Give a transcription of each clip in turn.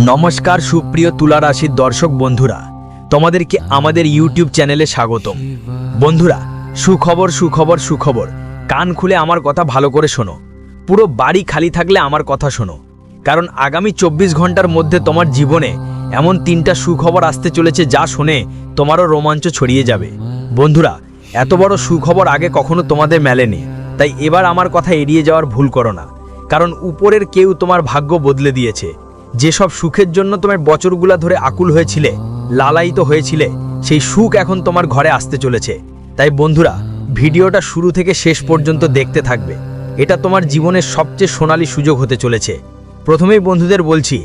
নমস্কার সুপ্রিয় তুলা রাশির দর্শক বন্ধুরা, তোমাদেরকে আমাদের ইউটিউব চ্যানেলে স্বাগতম। বন্ধুরা, সুখবর সুখবর সুখবর, কান খুলে আমার কথা ভালো করে শোনো। পুরো বাড়ি খালি থাকলে আমার কথা শোনো, কারণ আগামী 24 ঘন্টার মধ্যে তোমার জীবনে এমন 3টা সুখবর আসতে চলেছে যা শুনে তোমারও রোমাঞ্চ ছড়িয়ে যাবে। বন্ধুরা, এত বড় সুখবর আগে কখনো তোমাদের মেলেনি, তাই এবার আমার কথা এড়িয়ে যাওয়ার ভুল করো না, কারণ উপরের কেউ তোমার ভাগ্য বদলে দিয়েছে। যেসব সুখের জন্য তোমার বছরগুলা ধরে আকুল হয়েছিলে, লালায়িত হয়েছিলে, সেই সুখ এখন তোমার ঘরে আসতে চলেছে। তাই বন্ধুরা, ভিডিওটা শুরু থেকে শেষ পর্যন্ত দেখতে থাকবে। এটা তোমার জীবনের সবচেয়ে সোনালী সুযোগ হতে চলেছে। প্রথমেই বন্ধুদের বলছি,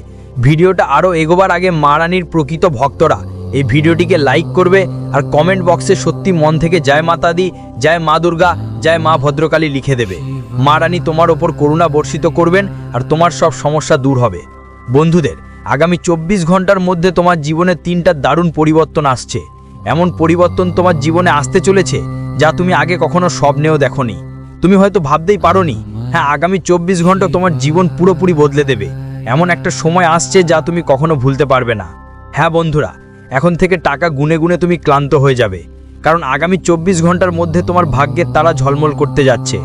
ভিডিওটা আরও এগোবার আগে মা রানীর প্রকৃত ভক্তরা এই ভিডিওটিকে লাইক করবে আর কমেন্ট বক্সে সত্যি মন থেকে জয় মাতা দি, জয় মা দুর্গা, জয় মা ভদ্রকালী লিখে দেবে। মা রানী তোমার ওপর করুণা বর্ষিত করবেন আর তোমার সব সমস্যা দূর হবে। বন্ধুদের, আগামী 24 ঘন্টার মধ্যে তোমার জীবনে 3টা দারুণ পরিবর্তন আসছে। এমন পরিবর্তন তোমার জীবনে আসতে চলেছে যা তুমি আগে কখনো স্বপ্নেও দেখোনি। তুমি হয়তো ভাবতেই পারোনি। হ্যাঁ, আগামী 24 ঘন্টা তোমার জীবন পুরোপুরি বদলে দেবে। এমন একটা সময় আসছে যা তুমি কখনো ভুলতে পারবে না। হ্যাঁ বন্ধুরা, এখন থেকে টাকা গুনে গুনে তুমি ক্লান্ত হয়ে যাবে, কারণ আগামী 24 ঘন্টার মধ্যে তোমার ভাগ্যের তারা ঝলমল করতে যাচ্ছে।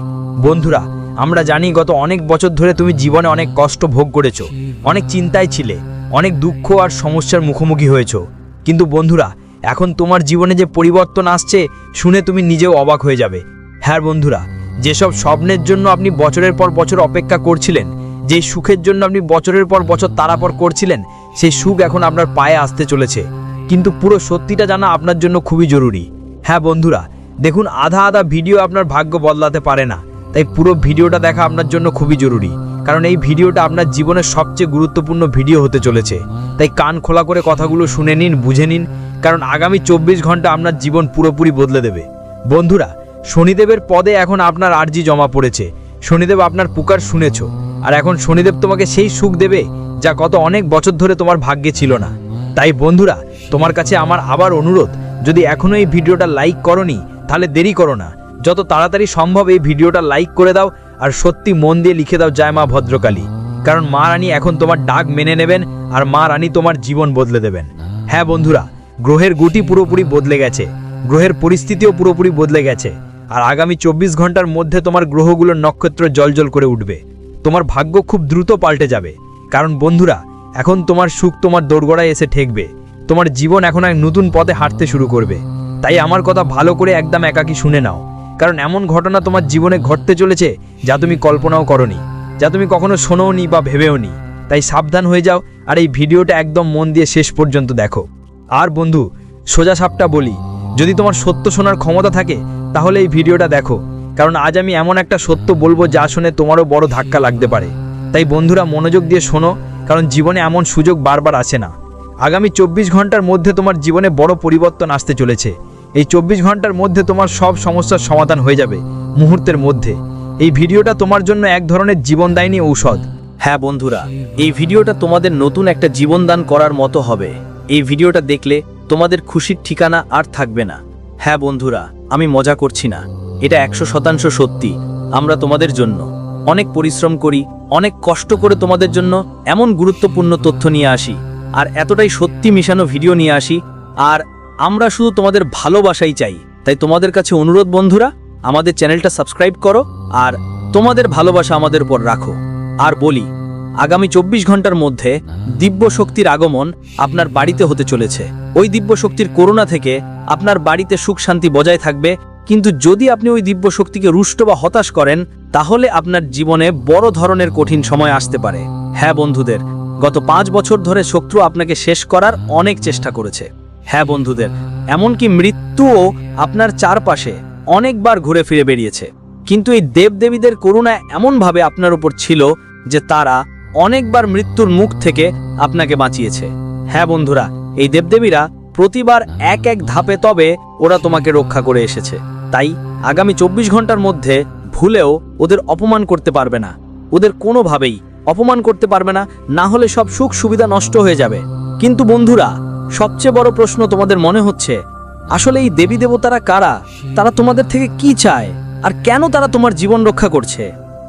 বন্ধুরা, আমরা জানি গত অনেক বছর ধরে তুমি জীবনে অনেক কষ্ট ভোগ করেছো, অনেক চিন্তায় ছিলে, অনেক দুঃখ আর সমস্যার মুখোমুখি হয়েছো। কিন্তু বন্ধুরা, এখন তোমার জীবনে যে পরিবর্তন আসছে শুনে তুমি নিজেও অবাক হয়ে যাবে। হ্যাঁ বন্ধুরা, যেসব স্বপ্নের জন্য আপনি বছরের পর বছর অপেক্ষা করছিলেন, যেই সুখের জন্য আপনি বছরের পর বছর তাড়াপর করছিলেন, সেই সুখ এখন আপনার পায়ে আসতে চলেছে। কিন্তু পুরো সত্যিটা জানা আপনার জন্য খুবই জরুরি। হ্যাঁ বন্ধুরা, দেখুন, আধা আধা ভিডিও আপনার ভাগ্য বদলাতে পারে না, তাই পুরো ভিডিওটা দেখা আপনার জন্য খুবই জরুরি, কারণ এই ভিডিওটা আপনার জীবনের সবচেয়ে গুরুত্বপূর্ণ ভিডিও হতে চলেছে। তাই কান খোলা করে কথাগুলো শুনে নিন, বুঝে নিন, কারণ আগামী 24 ঘন্টা আপনার জীবন পুরোপুরি বদলে দেবে। বন্ধুরা, শনিদেবের পদে এখন আপনার আর্জি জমা পড়েছে। শনিদেব আপনার পুকার শুনেছ, আর এখন শনিদেব তোমাকে সেই সুখ দেবে যা গত অনেক বছর ধরে তোমার ভাগ্যে ছিল না। তাই বন্ধুরা, তোমার কাছে আমার আবার অনুরোধ, যদি এখনো এই ভিডিওটা লাইক করোনি তাহলে দেরি করো না, যত তাড়াতাড়ি সম্ভব এই ভিডিওটা লাইক করে দাও আর সত্যি মন দিয়ে লিখে দাও জয় মা ভদ্রকালী, কারণ মা রানী এখন তোমার ডাক মেনে নেবেন আর মা রানী তোমার জীবন বদলে দেবেন। হ্যাঁ বন্ধুরা, গ্রহের গুটি পুরোপুরি বদলে গেছে, গ্রহের পরিস্থিতিও পুরোপুরি বদলে গেছে, আর আগামী 24 ঘন্টার মধ্যে তোমার গ্রহগুলোর নক্ষত্র জ্বলজ্বল করে উঠবে। তোমার ভাগ্য খুব দ্রুত পাল্টে যাবে, কারণ বন্ধুরা, এখন তোমার সুখ তোমার দোরগোড়ায় এসে ঠেকবে। তোমার জীবন এখন এক নতুন পথে হাঁটতে শুরু করবে। তাই আমার কথা ভালো করে একদম একাকী শুনে নাও, কারণ এমন ঘটনা তোমার জীবনে ঘটতে চলেছে যা তুমি কল্পনাও করোনি, যা তুমি কখনো শোনোনি বা ভেবেওনি। তাই সাবধান হয়ে যাও আর এই ভিডিওটা একদম মন দিয়ে শেষ পর্যন্ত দেখো। আর বন্ধু, সোজা সাপটা বলি, যদি তোমার সত্য শোনার ক্ষমতা থাকে তাহলে এই ভিডিওটা দেখো, কারণ আজ আমি এমন একটা সত্য বলবো যা শুনে তোমারও বড় ধাক্কা লাগতে পারে। তাই বন্ধুরা, মনোযোগ দিয়ে শোনো, কারণ জীবনে এমন সুযোগ বারবার আসে না। আগামী 24 ঘন্টার মধ্যে তোমার জীবনে বড় পরিবর্তন আসতে চলেছে। এই 24 ঘন্টার মধ্যে তোমার সব সমস্যার সমাধান হয়ে যাবে মুহূর্তের মধ্যে। এই ভিডিওটা তোমার জন্য এক ধরনের জীবনদায়িনী ঔষধ। হ্যাঁ বন্ধুরা, এই ভিডিওটা তোমাদের নতুন একটা জীবনদান করার মতো হবে। এই ভিডিওটা দেখলে তোমাদের খুশির ঠিকানা আর থাকবে না। হ্যাঁ বন্ধুরা, আমি মজা করছি না, এটা 100% সত্যি। আমরা তোমাদের জন্য অনেক পরিশ্রম করি, অনেক কষ্ট করে তোমাদের জন্য এমন গুরুত্বপূর্ণ তথ্য নিয়ে আসি, আর এতটাই সত্যি মিশানো ভিডিও নিয়ে আসি, আর আমরা শুধু তোমাদের ভালোবাসাই চাই। তাই তোমাদের কাছে অনুরোধ বন্ধুরা, আমাদের চ্যানেলটা সাবস্ক্রাইব করো আর তোমাদের ভালোবাসা আমাদের উপর রাখো। আর বলি, আগামী 24 ঘন্টার মধ্যে দিব্য শক্তির আগমন আপনার বাড়িতে হতে চলেছে। ওই দিব্য শক্তির করুণা থেকে আপনার বাড়িতে সুখ শান্তি বজায় থাকবে, কিন্তু যদি আপনি ওই দিব্য শক্তিকে রুষ্ট বা হতাশ করেন তাহলে আপনার জীবনে বড় ধরনের কঠিন সময় আসতে পারে। হ্যাঁ বন্ধুদের, গত 5 বছর ধরে শত্রু আপনাকে শেষ করার অনেক চেষ্টা করেছে। হ্যাঁ বন্ধুদের, এমনকি মৃত্যুও আপনার চারপাশে অনেকবার ঘুরে ফিরে বেরিয়েছে, কিন্তু এই দেবদেবীদের করুণা এমনভাবে আপনার উপর ছিল যে তারা অনেকবার মৃত্যুর মুখ থেকে আপনাকে বাঁচিয়েছে। হ্যাঁ বন্ধুরা, এই দেবদেবীরা প্রতিবার এক এক ধাপে, তবে ওরা তোমাকে রক্ষা করে এসেছে। তাই আগামী 24 ঘন্টার মধ্যে ভুলেও ওদের অপমান করতে পারবে না, ওদের কোনোভাবেই অপমান করতে পারবে না, না হলে সব সুখ সুবিধা নষ্ট হয়ে যাবে। কিন্তু বন্ধুরা, সবচেয়ে বড় প্রশ্ন তোমাদের মনে হচ্ছে, আসলে এই দেবী দেবতারা কারা? তারা তোমাদের থেকে কি চায় আর কেন তারা তোমার জীবন রক্ষা করছে?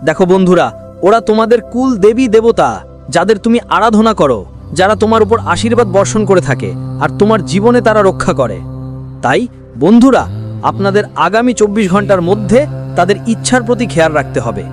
দেখো বন্ধুরা, ওরা তোমাদের কুল দেবী দেবতা, যাদের তুমি আরাধনা করো। যারা তোমার উপর আশীর্বাদ বর্ষণ করে থাকে আর তোমার জীবনে তারা রক্ষা করে। তাই বন্ধুরা, আপনাদের আগামী 24 ঘন্টার মধ্যে তাদের ইচ্ছার প্রতি খেয়াল রাখতে হবে।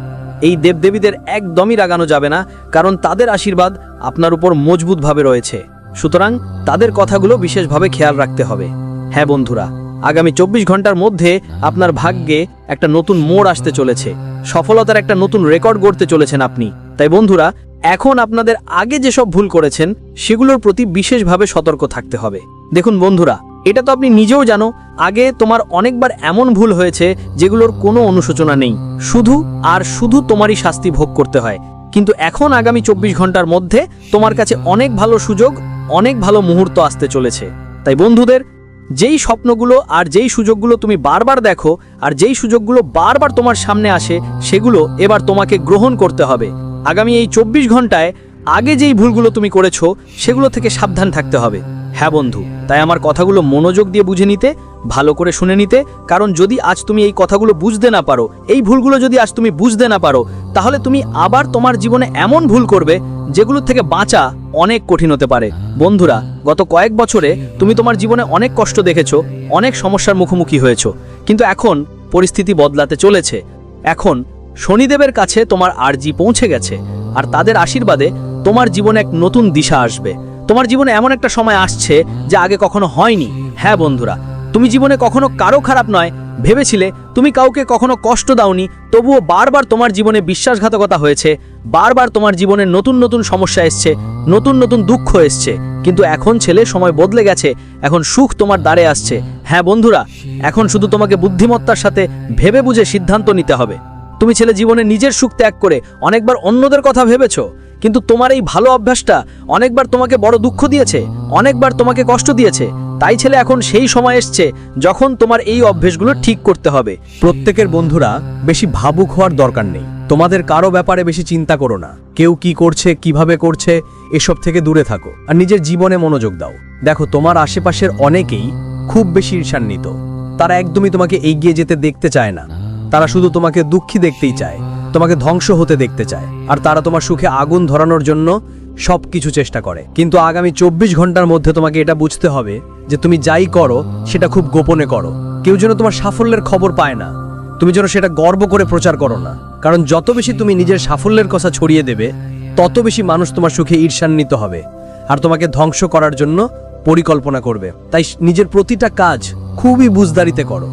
এই দেবদেবীদের একদমই রাগানো যাবে না, কারণ তাদের আশীর্বাদ আপনার উপর মজবুতভাবে রয়েছে। সুতরাং তাদের কথাগুলো বিশেষভাবে খেয়াল রাখতে হবে। হ্যাঁ বন্ধুরা, আগামী 24 ঘন্টার মধ্যে আপনার ভাগ্যে একটা নতুন মোড় আসতে চলেছে, সফলতার একটা নতুন রেকর্ড গড়তে চলেছেন আপনি। তাই বন্ধুরা, এখন আপনাদের আগে যেসব ভুল করেছেন সেগুলোর প্রতি বিশেষভাবে সতর্ক থাকতে হবে। দেখুন বন্ধুরা, এটা তো আপনি নিজেও জানো, আগে তোমার অনেকবার এমন ভুল হয়েছে যেগুলোর কোনো অনুশোচনা নেই, শুধু আর শুধু তোমারই শাস্তি ভোগ করতে হয়। কিন্তু এখন আগামী 24 ঘন্টার মধ্যে তোমার কাছে অনেক ভালো সুযোগ, অনেক ভালো মুহূর্ত আসতে চলেছে। তাই বন্ধুদের, যেই স্বপ্নগুলো আর যেই সুযোগগুলো তুমি বারবার দেখো আর যেই সুযোগগুলো বারবার তোমার সামনে আসে, সেগুলো এবার তোমাকে গ্রহণ করতে হবে। আগামী এই 24 ঘন্টায় আগে যেই ভুলগুলো তুমি করেছো সেগুলো থেকে সাবধান থাকতে হবে। হ্যাঁ বন্ধু, তাই আমার কথাগুলো মনোযোগ দিয়ে বুঝে নিতে, ভালো করে শুনে নিতে, কারণ যদি আজ তুমি এই কথাগুলো বুঝতে না পারো, এই ভুলগুলো যদি আজ তুমি বুঝতে না পারো, তাহলে তুমি আবার তোমার জীবনে এমন ভুল করবে যেগুলোর থেকে বাঁচা অনেক কঠিন হতে পারে। বন্ধুরা, গত কয়েক বছরে তুমি তোমার জীবনে অনেক কষ্ট দেখেছো, অনেক সমস্যার মুখোমুখি হয়েছো, কিন্তু এখন পরিস্থিতি বদলাতে চলেছে। এখন শনিদেবের কাছে তোমার আরজি পৌঁছে গেছে, আর তাদের আশীর্বাদে তোমার জীবনে এক নতুন দিশা আসবে। তোমার জীবনে এমন একটা সময় আসছে যা আগে কখনো হয়নি। হ্যাঁ বন্ধুরা, তুমি জীবনে কখনো কারো খারাপ নয় ভেবেছিলে, তুমি কাউকে কখনো কষ্ট দাওনি, তবুও বারবার তোমার জীবনে বিশ্বাসঘাতকতা হয়েছে, বারবার তোমার জীবনে নতুন নতুন সমস্যা এসছে, নতুন নতুন দুঃখ এসছে। কিন্তু এখন ছেলে, সময় বদলে গেছে, এখন সুখ তোমার দ্বারে আসছে। হ্যাঁ বন্ধুরা, এখন শুধু তোমাকে বুদ্ধিমত্তার সাথে ভেবে বুঝে সিদ্ধান্ত নিতে হবে। তুমি ছেলে জীবনে নিজের সুখ ত্যাগ করে অনেকবার অন্যদের কথা ভেবেছো, কিন্তু তোমার এই ভালো অভ্যাসটা অনেকবার তোমাকে বড় দুঃখ দিয়েছে, অনেকবার তোমাকে কষ্ট দিয়েছে। তাই ছেলে, এখন সেই সময় এসছে যখন তোমার এই অভ্যাসগুলো ঠিক করতে হবে। প্রত্যেকের বন্ধুরা, বেশি ভাবুক হওয়ার দরকার নেই। তোমাদের কারো ব্যাপারে বেশি চিন্তা করো না। কেউ কি করছে, কিভাবে করছে, এসব থেকে দূরে থাকো আর নিজের জীবনে মনোযোগ দাও। দেখো, তোমার আশেপাশের অনেকেই খুব বেশি ঈর্ষান্বিত। তারা একদমই তোমাকে এগিয়ে যেতে দেখতে চায় না। তারা শুধু তোমাকে দুঃখী দেখতেই চায়, তোমাকে ধ্বংস হতে দেখতে চায়, আর তারা তোমার সুখে আগুন ধরানোর জন্য সবকিছু চেষ্টা করে। কিন্তু আগামী 24 ঘন্টার মধ্যে তোমাকে এটা বুঝতে হবে যে তুমি যাই করো সেটা খুব গোপনে করো। কেউ যেন তোমার সাফল্যের খবর পায় না। তুমি যেন সেটা গর্ব করে প্রচার করো না, কারণ যত বেশি তুমি নিজের সাফল্যের কথা ছড়িয়ে দেবে, তত বেশি মানুষ তোমার সুখে ঈর্ষান্বিত হবে আর তোমাকে ধ্বংস করার জন্য পরিকল্পনা করবে। তাই নিজের প্রতিটা কাজ খুবই বুঝদারিতে করো,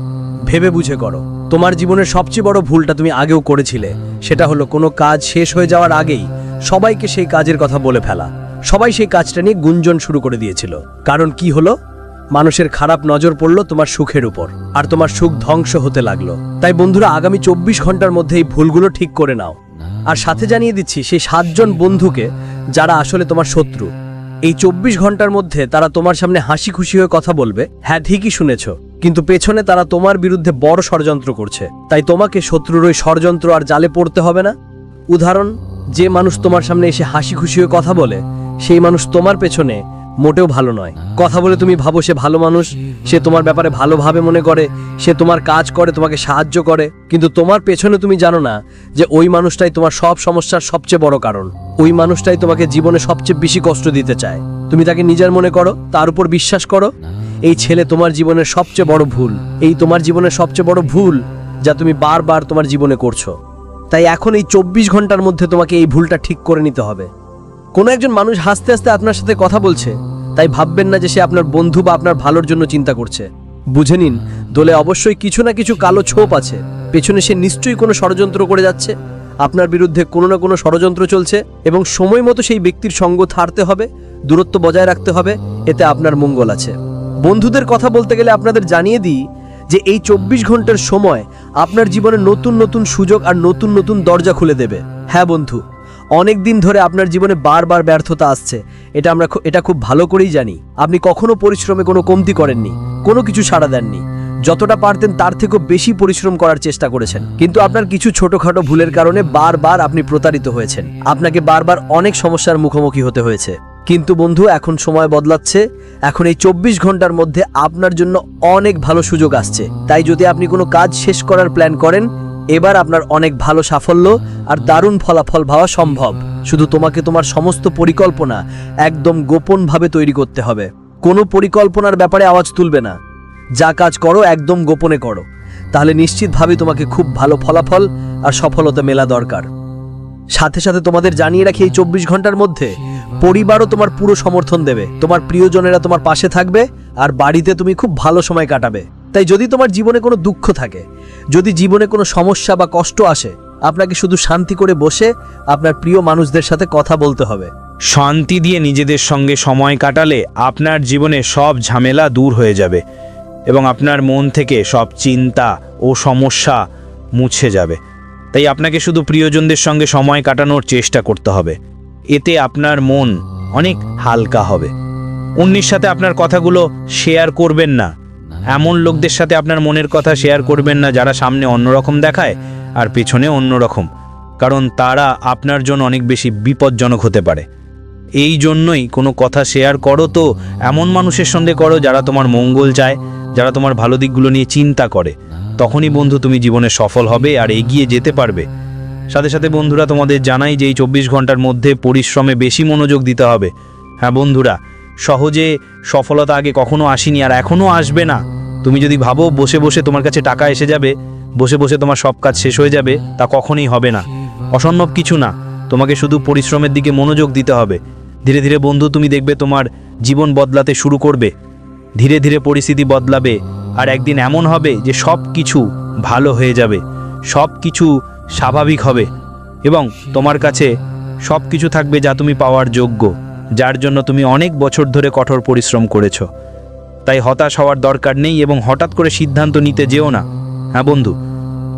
ভেবে বুঝে করো। তোমার জীবনের সবচেয়ে বড় ভুলটা তুমি আগেও করেছিলে, সেটা হলো কোনো কাজ শেষ হয়ে যাওয়ার আগেই সবাইকে সেই কাজের কথা বলে ফেলা। সবাই সেই কাজটা নিয়ে গুঞ্জন শুরু করে দিয়েছিল। কারণ কি হলো? মানুষের খারাপ নজর পড়লো তোমার সুখের উপর, আর তোমার সুখ ধ্বংস হতে লাগলো। তাই বন্ধুরা, আগামী 24 ঘন্টার মধ্যে এই ভুলগুলো ঠিক করে নাও। আর সাথে জানিয়ে দিচ্ছি, সেই 7 জন বন্ধুকে যারা আসলে তোমার শত্রু, এই 24 ঘন্টার মধ্যে তারা তোমার সামনে হাসি খুশি হয়ে কথা বলবে। হ্যাঁ, ঠিকই শুনেছো, কিন্তু পেছনে তারা তোমার বিরুদ্ধে বড় ষড়যন্ত্র করছে। তাই তোমাকে শত্রুর ওই ষড়যন্ত্র আর জালে পড়তে হবে না। উদাহরণ, যে মানুষ তোমার সামনে এসে হাসি খুশি হয়ে কথা বলে, সেই মানুষ তোমার পেছনে মোটেও ভালো নয়। কথা বলে তুমি ভাবো সে ভালো মানুষ, সে তোমার ব্যাপারে ভালোভাবে মনে করে, সে তোমার কাজ করে, তোমাকে সাহায্য করে, কিন্তু তোমার পেছনে তুমি জানো না যে ওই মানুষটাই তোমার সব সমস্যার সবচেয়ে বড় কারণ। ওই মানুষটাই তোমাকে জীবনে সবচেয়ে বেশি কষ্ট দিতে চায়। তুমি তাকে নিজের মনে করো, তার উপর বিশ্বাস করো। এই ছেলে তোমার জীবনের সবচেয়ে বড় ভুল, এই তোমার জীবনের সবচেয়ে বড় ভুল যা তুমি বারবার তোমার জীবনে করছো। তাই এখন এই 24 ঘন্টার মধ্যে তোমাকে এই ভুলটা ঠিক করে নিতে হবে। কোনো একজন মানুষ হাসতে হাসতে আপনার সাথে কথা বলছে, তাই ভাববেন না যে সে আপনার বন্ধু বা আপনার ভালোর জন্য চিন্তা করছে। বুঝে নিন, দোলে অবশ্যই কিছু না কিছু কালো ছোপ আছে। পেছনে সে নিশ্চয়ই কোনো ষড়যন্ত্র করে যাচ্ছে। আপনার বিরুদ্ধে কোনো না কোনো ষড়যন্ত্র চলছে, এবং সময় মতো সেই ব্যক্তির সঙ্গ ছাড়তে হবে, দূরত্ব বজায় রাখতে হবে। এতে আপনার মঙ্গল আছে। বন্ধুদের কথা বলতে গেলে আপনাদের জানিয়ে দিই যে এই 24 ঘন্টার সময় আপনার জীবনে নতুন নতুন সুযোগ আর নতুন নতুন দরজা খুলে দেবে। হ্যাঁ বন্ধু, অনেক দিন ধরে আপনার জীবনে বারবার ব্যর্থতা আসছে, এটা খুব ভালো করেই জানি। আপনি কখনো পরিশ্রমে কোনো কমতি করেননি, কোনো কিছু সাড়া দেননি। যতটা পারতেন তার থেকেও বেশি পরিশ্রম করার চেষ্টা করেছেন, কিন্তু আপনার কিছু ছোটখাটো ভুলের কারণে বারবার আপনি প্রতারিত হয়েছেন। আপনাকে বারবার অনেক সমস্যার মুখোমুখি হতে হয়েছে। কিন্তু বন্ধু, এখন সময় বদলাচ্ছে। এখন এই 24 ঘন্টার মধ্যে আপনার জন্য অনেক ভালো সুযোগ আসছে। তাই যদি আপনি কোনো কাজ শেষ করার প্ল্যান করেন, এবার আপনার অনেক ভালো সাফল্য আর দারুণ ফলাফল পাওয়া সম্ভব। শুধু তোমাকে তোমার সমস্ত পরিকল্পনা একদম গোপনভাবে তৈরি করতে হবে। কোনো পরিকল্পনার ব্যাপারে আওয়াজ তুলবে না। যা কাজ করো একদম গোপনে করো, তাহলে নিশ্চিতভাবে তোমাকে খুব ভালো ফলাফল আর সফলতা মেলা দরকার। সাথে সাথে তোমাদের জানিয়ে রাখি, এই 24 ঘন্টার মধ্যে পরিবারও তোমার পুরো সমর্থন দেবে। তোমার প্রিয়জনেরা তোমার পাশে থাকবে আর বাড়িতে তুমি খুব ভালো সময় কাটাবে। তাই যদি তোমার জীবনে কোনো দুঃখ থাকে, যদি জীবনে কোনো সমস্যা বা কষ্ট আসে, আপনাকে শুধু শান্তি করে বসে আপনার প্রিয় মানুষদের সাথে কথা বলতে হবে। শান্তি দিয়ে নিজেদের সঙ্গে সময় কাটালে আপনার জীবনে সব ঝামেলা দূর হয়ে যাবে এবং আপনার মন থেকে সব চিন্তা ও সমস্যা মুছে যাবে। তাই আপনাকে শুধু প্রিয়জনদের সঙ্গে সময় কাটানোর চেষ্টা করতে হবে। এতে আপনার মন অনেক হালকা হবে। অন্যের সাথে আপনার কথাগুলো শেয়ার করবেন না। এমন লোকদের সাথে আপনার মনের কথা শেয়ার করবেন না যারা সামনে অন্যরকম দেখায় আর পেছনে অন্যরকম, কারণ তারা আপনার জন্য অনেক বেশি বিপজ্জনক হতে পারে। এই জন্যই কোনো কথা শেয়ার করো তো এমন মানুষের সঙ্গে করো যারা তোমার মঙ্গল চায়, যারা তোমার ভালো দিকগুলো নিয়ে চিন্তা করে। তখনই বন্ধু তুমি জীবনে সফল হবে আর এগিয়ে যেতে পারবে। সাথে সাথে বন্ধুরা, তোমাদের জানাই যে এই 24 ঘন্টার মধ্যে পরিশ্রমে বেশি মনোযোগ দিতে হবে। হ্যাঁ বন্ধুরা, সহজে সফলতা আগে কখনো আসেনি আর এখনও আসবে না। তুমি যদি ভাবো বসে বসে তোমার কাছে টাকা এসে যাবে, বসে বসে তোমার সব কাজ শেষ হয়ে যাবে, তা কখনোই হবে না। অসম্ভব কিছু না। তোমাকে শুধু পরিশ্রমের দিকে মনোযোগ দিতে হবে। ধীরে ধীরে বন্ধু তুমি দেখবে তোমার জীবন বদলাতে শুরু করবে। ধীরে ধীরে পরিস্থিতি বদলাবে আর একদিন এমন হবে যে সব কিছু ভালো হয়ে যাবে, সব কিছু স্বাভাবিক হবে এবং তোমার কাছে সব কিছু থাকবে যা তুমি পাওয়ার যোগ্য, যার জন্য তুমি অনেক বছর ধরে কঠোর পরিশ্রম করেছো। তাই হতাশ হওয়ার দরকার নেই এবং হঠাৎ করে সিদ্ধান্ত নিতে যেও না। হ্যাঁ বন্ধু,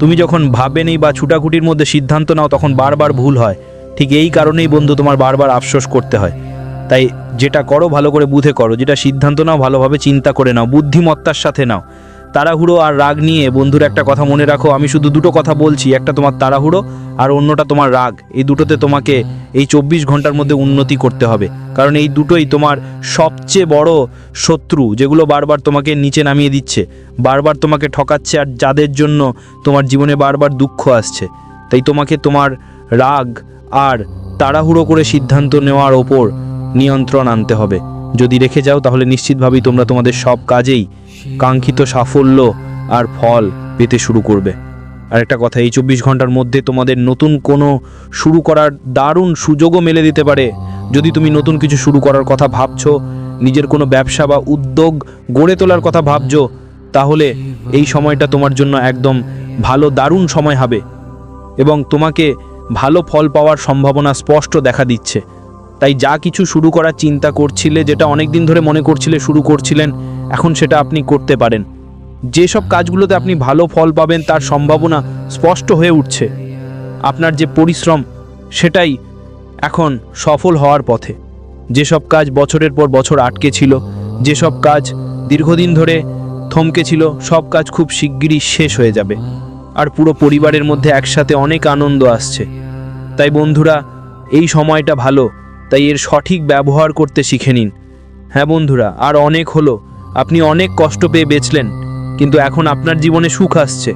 তুমি যখন ভাবে নেই বা ছুটাছুটির মধ্যে সিদ্ধান্ত নাও তখন বারবার ভুল হয়। ঠিক এই কারণেই বন্ধু তোমার বারবার আফসোস করতে হয়। তাই যেটা করো ভালো করে বুঝে করো, যেটা সিদ্ধান্ত নাও ভালোভাবে চিন্তা করে নাও, বুদ্ধিমত্তার সাথে নাও। তাড়াহুড়ো আর রাগ নিয়ে বন্ধুর একটা কথা মনে রাখো, আমি শুধু দুটো কথা বলছি, একটা তোমার তাড়াহুড়ো আর অন্যটা তোমার রাগ। এই দুটোতে তোমাকে এই 24 ঘন্টার মধ্যে উন্নতি করতে হবে, কারণ এই দুটোই তোমার সবচেয়ে বড় শত্রু, যেগুলো বারবার তোমাকে নিচে নামিয়ে দিচ্ছে, বারবার তোমাকে ঠকাচ্ছে আর যাদের জন্য তোমার জীবনে বারবার দুঃখ আসছে। তাই তোমাকে তোমার রাগ আর তাড়াহুড়ো করে সিদ্ধান্ত নেওয়ার ওপর নিয়ন্ত্রণ আনতে হবে। যদি রেখে যাও তাহলে নিশ্চিতভাবেই তোমরা তোমাদের সব কাজেই কাঙ্ক্ষিত সাফল্য আর ফল পেতে শুরু করবে। আর একটা কথা, এই 24 ঘন্টার মধ্যে তোমাদের নতুন কোনো শুরু করার দারুণ সুযোগও মেলে দিতে পারে। যদি তুমি নতুন কিছু শুরু করার কথা ভাবছো, নিজের কোনো ব্যবসা বা উদ্যোগ গড়ে তোলার কথা ভাবছো, তাহলে এই সময়টা তোমার জন্য একদম ভালো দারুণ সময় হবে এবং তোমাকে ভালো ফল পাওয়ার সম্ভাবনা স্পষ্ট দেখা দিচ্ছে। তাই যা কিছু শুরু করার চিন্তা করছিলে, যেটা অনেক দিন ধরে মনে করছিলে শুরু করছিলেন, এখন সেটা আপনি করতে পারেন। যেসব কাজগুলোতে আপনি ভালো ফল পাবেন তার সম্ভাবনা স্পষ্ট হয়ে উঠছে। আপনার যে পরিশ্রম সেটাই এখন সফল হওয়ার পথে। যেসব কাজ বছরের পর বছর আটকে ছিল, যেসব কাজ দীর্ঘদিন ধরে থমকে ছিল, সব কাজ খুব শিগগিরই শেষ হয়ে যাবে আর পুরো পরিবারের মধ্যে একসাথে অনেক আনন্দ আসছে। তাই বন্ধুরা, এই সময়টা ভালো, তাই এর সঠিক ব্যবহার করতে শিখে নিন। হ্যাঁ বন্ধুরা, আর অনেক হলো, আপনি অনেক কষ্ট পেয়ে বেঁচলেন, কিন্তু এখন আপনার জীবনে সুখ আসছে।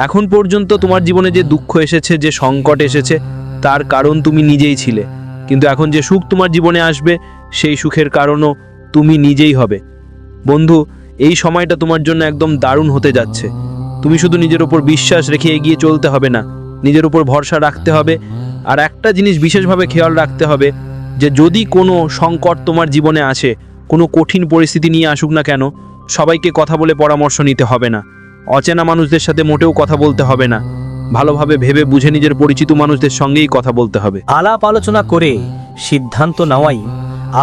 এখন পর্যন্ত তোমার জীবনে যে দুঃখ এসেছে, যে সংকট এসেছে, তার কারণ তুমি নিজেই ছিলে, কিন্তু এখন যে সুখ তোমার জীবনে আসবে সেই সুখের কারণও তুমি নিজেই হবে। বন্ধু, এই সময়টা তোমার জন্য একদম দারুণ হতে যাচ্ছে। তুমি শুধু নিজের উপর বিশ্বাস রেখে এগিয়ে চলতে হবে না, নিজের উপর ভরসা রাখতে হবে। আর একটা জিনিস বিশেষভাবে খেয়াল রাখতে হবে যে যদি কোনো সংকট তোমার জীবনে আসে, কোনো কঠিন পরিস্থিতি নিয়ে আসুক না কেন, সবাইকে কথা বলে পরামর্শ নিতে হবে না। অচেনা মানুষদের সাথে মোটেও কথা বলতে হবে না। ভালোভাবে ভেবে বুঝে নিজের পরিচিত মানুষদের সঙ্গেই কথা বলতে হবে। আলাপ আলোচনা করে সিদ্ধান্ত নেওয়াই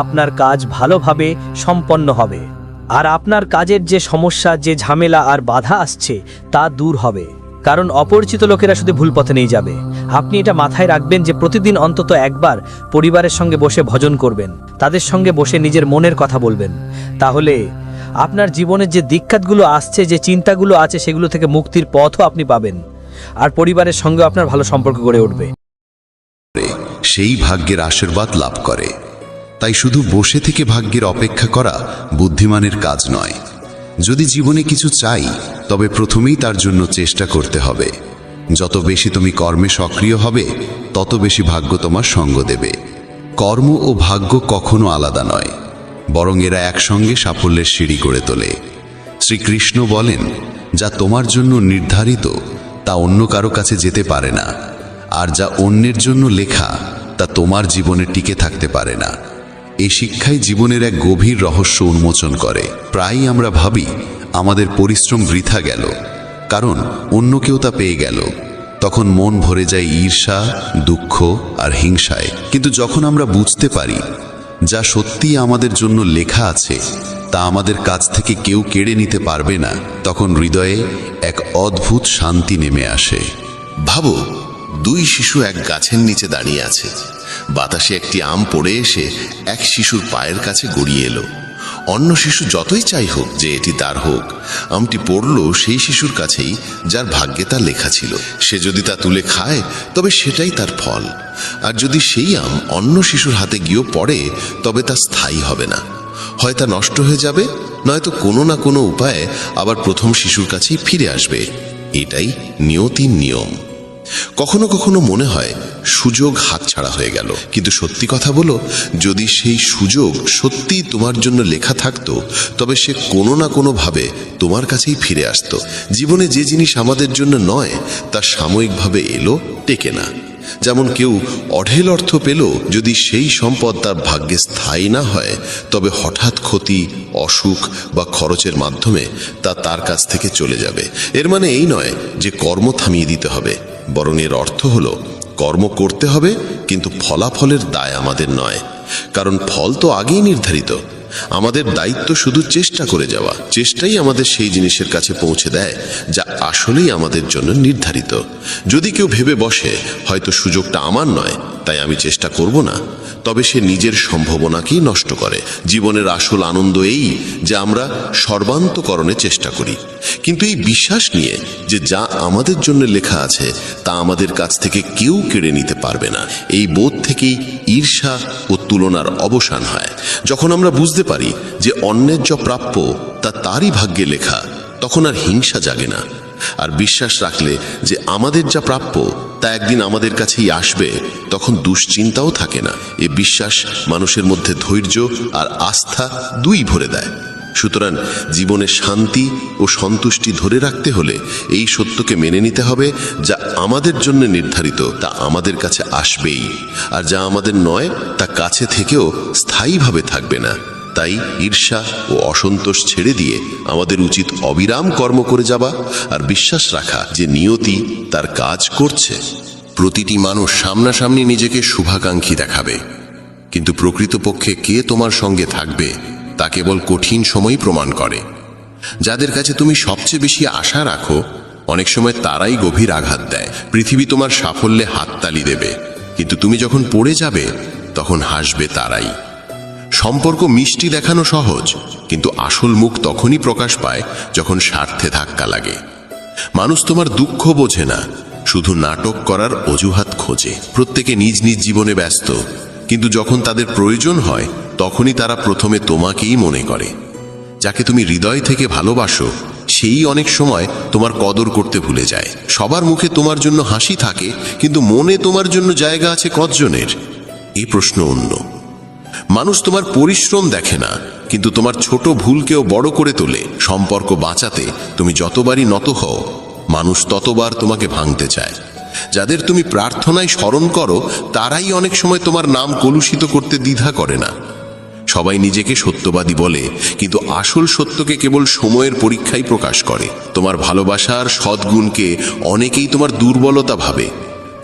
আপনার কাজ ভালোভাবে সম্পন্ন হবে আর আপনার কাজের যে সমস্যা, যে ঝামেলা আর বাধা আসছে তা দূর হবে। কারণ অপরিচিত লোকেরা শুধু ভুল পথে নিয়ে যাবে। আপনি এটা মাথায় রাখবেন যে প্রতিদিন অন্তত একবার পরিবারের সঙ্গে বসে ভজন করবেন, তাদের সঙ্গে বসে নিজের মনের কথা বলবেন। তাহলে আপনার জীবনের যে দিক্কতগুলো আসছে, যে চিন্তাগুলো আছে, সেগুলো থেকে মুক্তির পথও আপনি পাবেন আর পরিবারের সঙ্গে আপনার ভালো সম্পর্ক গড়ে উঠবে। সেই ভাগ্যের আশীর্বাদ লাভ করে। তাই শুধু বসে থেকে ভাগ্যের অপেক্ষা করা বুদ্ধিমানের কাজ নয়। যদি জীবনে কিছু চাই, তবে প্রথমেই তার জন্য চেষ্টা করতে হবে। যত বেশি তুমি কর্মে সক্রিয় হবে তত বেশি ভাগ্য তোমার সঙ্গ দেবে। কর্ম ও ভাগ্য কখনো আলাদা নয়, বরং এরা একসঙ্গে সাফল্যের সিঁড়ি করে তোলে। শ্রীকৃষ্ণ বলেন, যা তোমার জন্য নির্ধারিত তা অন্য কারো কাছে যেতে পারে না, আর যা অন্যের জন্য লেখা তা তোমার জীবনে টিকে থাকতে পারে না। এই শিক্ষাই জীবনের এক গভীর রহস্য উন্মোচন করে। প্রায়ই আমরা ভাবি আমাদের পরিশ্রম বৃথা গেল, কারণ অন্য কেউ তা পেয়ে গেল। তখন মন ভরে যায় ঈর্ষা, দুঃখ আর হিংসায়। কিন্তু যখন আমরা বুঝতে পারি যা সত্যিই আমাদের জন্য লেখা আছে তা আমাদের কাছ থেকে কেউ কেড়ে নিতে পারবে না, তখন হৃদয়ে এক অদ্ভুত শান্তি নেমে আসে। ভাবো, দুই শিশু এক গাছের নিচে দাঁড়িয়ে আছে। বাতাসে একটি আম পড়ে এসে এক শিশুর পায়ের কাছে গড়িয়ে এলো। অন্য শিশু যতই চাই হোক যে এটি তার হোক, আমটি পড়ল সেই শিশুর কাছেই যার ভাগ্যে তা লেখা ছিল। সে যদি তা তুলে খায় তবে সেটাই তার ফল, আর যদি সেই আম অন্য শিশুর হাতে গিয়েও পড়ে তবে তা স্থায়ী হবে না। হয় তা নষ্ট হয়ে যাবে, নয়তো কোনো না কোনো উপায়ে আবার প্রথম শিশুর কাছেই ফিরে আসবে। এটাই নিয়তির নিয়ম। কখনো কখনো মনে হয় সুযোগ হাতছাড়া হয়ে গেল, কিন্তু সত্যি কথা বলো, যদি সেই সুযোগ সত্যিই তোমার জন্য লেখা থাকতো তবে সে কোনো না কোনোভাবে তোমার কাছেই ফিরে আসতো। জীবনে যে জিনিস আমাদের জন্য নয় তা সাময়িকভাবে এলো, টেকে না। যেমন কেউ অঢেল অর্থ পেল, যদি সেই সম্পদ তার ভাগ্যে স্থায়ী না হয় তবে হঠাৎ ক্ষতি, অসুখ বা খরচের মাধ্যমে তা তার কাছ থেকে চলে যাবে। এর মানে এই নয় যে কর্ম থামিয়ে দিতে হবে, বরং এর অর্থ হলো কর্ম করতে হবে, কিন্তু ফলাফলের দায় আমাদের নয়, কারণ ফল তো আগেই নির্ধারিত। আমাদের দায়িত্ব শুধু চেষ্টা করে যাওয়া। চেষ্টাই আমাদের সেই জিনিসের কাছে পৌঁছে দেয় যা আসলেই আমাদের জন্য নির্ধারিত। যদি কেউ ভেবে বসে হয়তো সুযোগটা আমার নয় তাই আমি চেষ্টা করব না, তবে সে নিজের সম্ভাবনাকেই নষ্ট করে। জীবনের আসল আনন্দ এই যে আমরা সর্বান্তকরণে চেষ্টা করি, কিন্তু এই বিশ্বাস নিয়ে যে যা আমাদের জন্য লেখা আছে তা আমাদের কাছ থেকে কেউ কেড়ে নিতে পারবে না। এই বোধ থেকেই ঈর্ষা ও তুলনার অবসান হয়। যখন আমরা বুঝতে পারি যে অন্যের যা প্রাপ্য তা তারই ভাগ্যে লেখা, তখন আর হিংসা জাগে না। আর বিশ্বাস রাখলে যে আমাদের যা প্রাপ্য তা একদিন আমাদের কাছেই আসবে, তখন দুশ্চিন্তাও থাকে না। এ বিশ্বাস মানুষের মধ্যে ধৈর্য আর আস্থা দুই ভরে দেয়। সুতরাং জীবনে শান্তি ও সন্তুষ্টি ধরে রাখতে হলে এই সত্যকে মেনে নিতে হবে, যা আমাদের জন্য নির্ধারিত তা আমাদের কাছে আসবেই, আর যা আমাদের নয় তা কাছে থেকেও স্থায়ীভাবে থাকবে না। তাই ঈর্ষা ও অসন্তোষ ছেড়ে দিয়ে আমাদের উচিত অবিরাম কর্ম করে যাওয়া আর বিশ্বাস রাখা যে নিয়তি তার কাজ করছে। প্রতিটি মানুষ সামনাসামনি নিজেকে শুভাকাঙ্ক্ষী দেখাবে, কিন্তু প্রকৃতপক্ষে কে তোমার সঙ্গে থাকবে তা কেবল কঠিন সময়ই প্রমাণ করে। যাদের কাছে তুমি সবচেয়ে বেশি আশা রাখো অনেক সময় তারাই গভীর আঘাত দেয়। পৃথিবী তোমার সাফল্যে হাততালি দেবে, কিন্তু তুমি যখন পড়ে যাবে তখন হাসবে তারাই। সম্পর্ক মিষ্টি দেখানো সহজ, কিন্তু আসল মুখ তখনই প্রকাশ পায় যখন স্বার্থে ধাক্কা লাগে। মানুষ তোমার দুঃখ বোঝে না, শুধু নাটক করার অজুহাত খোঁজে। প্রত্যেকে নিজ নিজ জীবনে ব্যস্ত, কিন্তু যখন তাদের প্রয়োজন হয় তখনই তারা প্রথমে তোমাকেই মনে করে। যাকে তুমি হৃদয় থেকে ভালোবাসো সেই অনেক সময় তোমার কদর করতে ভুলে যায়। সবার মুখে তোমার জন্য হাসি থাকে, কিন্তু মনে তোমার জন্য জায়গা আছে কতজনের? এই প্রশ্ন অন্য। মানুষ তোমার পরিশ্রম দেখে না, কিন্তু তোমার ছোট ভুলকেও বড় করে তোলে। সম্পর্ক বাঁচাতে তুমি যতবারই নত হও, মানুষ ততবার তোমাকে ভাঙতে চায়। যাদের তুমি প্রার্থনায় স্মরণ করো তারাই অনেক সময় তোমার নাম কলুষিত করতে দ্বিধা করে না। সবাই নিজেকে সত্যবাদী বলে, কিন্তু আসল সত্যকে কেবল সময়ের পরীক্ষাই প্রকাশ করে। তোমার ভালোবাসার সদ্গুণকে অনেকেই তোমার দুর্বলতা ভাবে।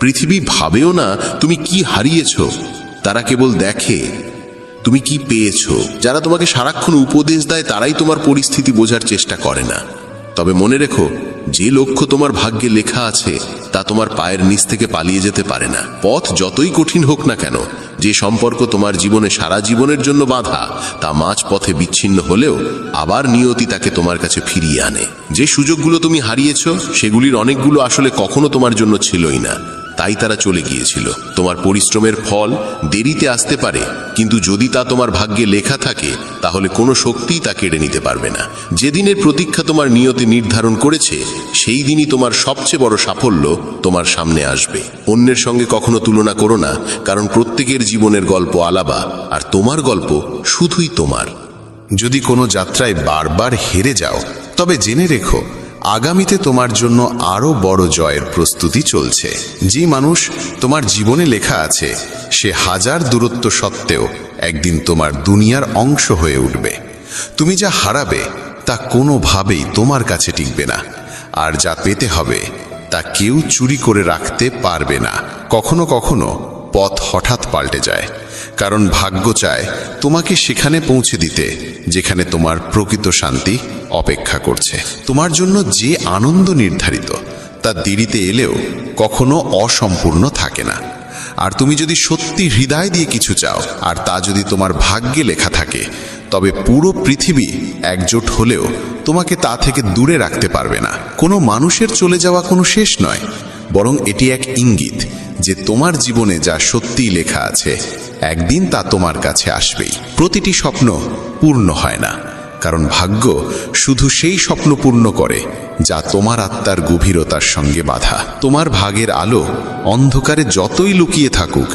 পৃথিবী ভাবেও না তুমি কি হারিয়েছ, তারা কেবল দেখে তুমি কি পেয়েছ। যারা তোমাকে সারাক্ষণ উপদেশ দেয় তারাই তোমার পরিস্থিতি বোঝার চেষ্টা করে না। তবে মনে রেখো, যে লক্ষ্য তোমার ভাগ্যে লেখা আছে তা তোমার পায়ের নিচ থেকে পালিয়ে যেতে পারে না। পথ যতই কঠিন হোক না কেন, যে সম্পর্ক তোমার জীবনে সারা জীবনের জন্য বাঁধা তা মাঝ পথে বিচ্ছিন্ন হলেও আবার নিয়তি তাকে তোমার কাছে ফিরিয়ে আনে। যে সুযোগগুলো তুমি হারিয়েছ সেগুলির অনেকগুলো আসলে কখনো তোমার জন্য ছিলই না। তাই তারা চলে গিয়েছিল। তোমার পরিশ্রমের ফল দেরিতে আসতে পারে, কিন্তু যদি তা তোমার ভাগ্যে লেখা থাকে তাহলে কোনো শক্তিই তা কেড়ে নিতে পারবে না। যেদিনের প্রতীক্ষা তোমার নিয়তে নির্ধারণ করেছে সেই দিনই তোমার সবচেয়ে বড় সাফল্য তোমার সামনে আসবে। অন্যের সঙ্গে কখনো তুলনা করো না, কারণ প্রত্যেকের জীবনের গল্প আলাদা, আর তোমার গল্প শুধুই তোমার। যদি কোনো যাত্রায় বারবার হেরে যাও, তবে জেনে রেখো আগামীতে তোমার জন্য আরও বড় জয়ের প্রস্তুতি চলছে। যে মানুষ তোমার জীবনে লেখা আছে সে হাজার দূরত্ব সত্ত্বেও একদিন তোমার দুনিয়ার অংশ হয়ে উঠবে। তুমি যা হারাবে তা কোনোভাবেই তোমার কাছে টিকবে না, আর যা পেতে হবে তা কেউ চুরি করে রাখতে পারবে না। কখনো কখনো পথ হঠাৎ পাল্টে যায়, কারণ ভাগ্য চায় তোমাকে সেখানে পৌঁছে দিতে যেখানে তোমার প্রকৃত শান্তি অপেক্ষা করছে। তোমার জন্য যে আনন্দ নির্ধারিত তা দেরিতে এলেও কখনো অসম্পূর্ণ থাকে না। আর তুমি যদি সত্যি হৃদয় দিয়ে কিছু চাও, আর তা যদি তোমার ভাগ্যে লেখা থাকে, তবে পুরো পৃথিবী একজোট হলেও তোমাকে তা থেকে দূরে রাখতে পারবে না। কোনো মানুষের চলে যাওয়া কোনো শেষ নয়, বরং এটি এক ইঙ্গিত যে তোমার জীবনে যা সত্যিই লেখা আছে একদিন তা তোমার কাছে আসবেই। প্রতিটি স্বপ্ন পূর্ণ হয় না, কারণ ভাগ্য শুধু সেই স্বপ্ন পূর্ণ করে যা তোমার আত্মার গভীরতার সঙ্গে বাঁধা। তোমার ভাগের আলো অন্ধকারে যতই লুকিয়ে থাকুক